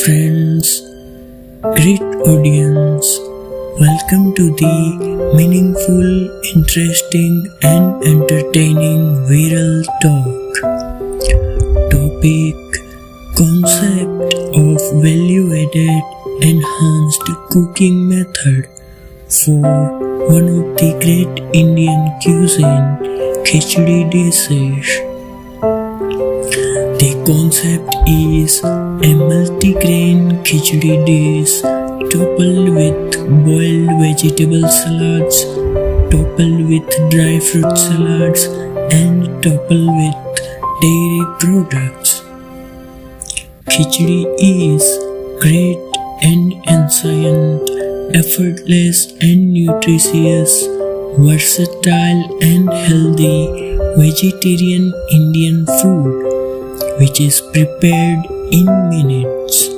Friends, great audience, welcome to the meaningful, interesting and entertaining Weeral talk. Topic: concept of value-added enhanced cooking method for one of the great Indian cuisine, Khichdi dishes. The concept is a multi-grain khichdi dish topped with boiled vegetable salads, topped with dry fruit salads, and topped with dairy products. Khichdi is great and ancient, effortless and nutritious, versatile and healthy vegetarian Indian food which is prepared in minutes,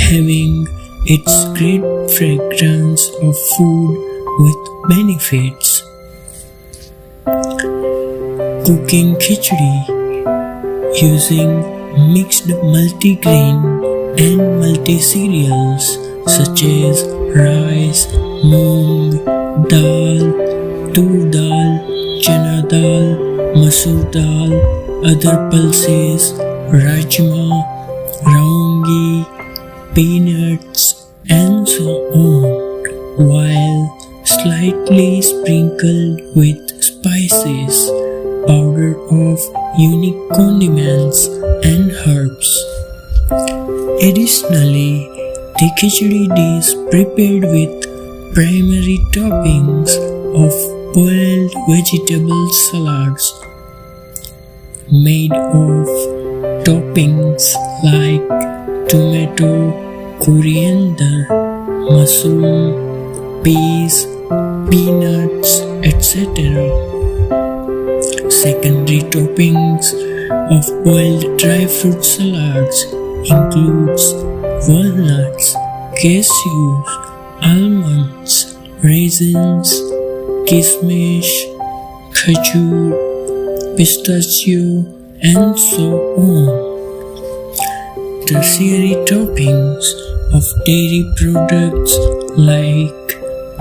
having its great fragrance of food with benefits. Cooking khichdi using mixed multigrain and multi-cereals such as rice, moong, dal, tur dal, chana dal, masoor dal, other pulses, rajma, raungi, peanuts, and so on, while slightly sprinkled with spices, powder of unique condiments and herbs. Additionally, the khichdi dish prepared with primary toppings of boiled vegetable salads made of toppings like tomato, coriander, mushroom, peas, peanuts, etc. Secondary toppings of boiled dry fruit salads includes walnuts, cashews, almonds, raisins, kismish, khajur, pistachio, and so on. Tertiary toppings of dairy products like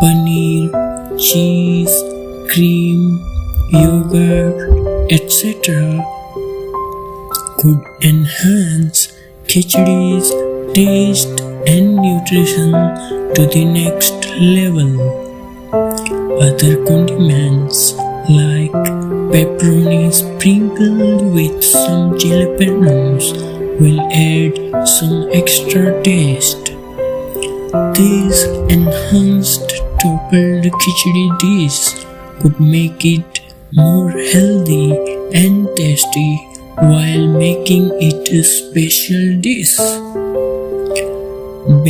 paneer, cheese, cream, yogurt, etc. could enhance khichdi's taste and nutrition to the next level. Other condiments like pepperoni sprinkled with some jalapenos will add some extra taste. This enhanced toppled khichdi dish could make it more healthy and tasty while making it a special dish.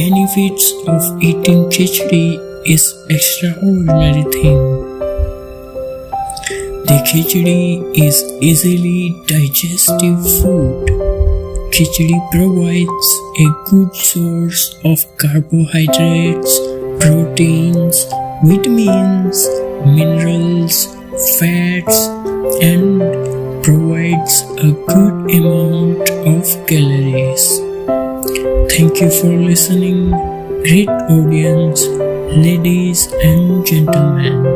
Benefits of eating khichdi is extraordinary thing. The khichdi is easily digestive food. Khichdi provides a good source of carbohydrates, proteins, vitamins, minerals, fats, and provides a good amount of calories. Thank you for listening, great audience, ladies and gentlemen.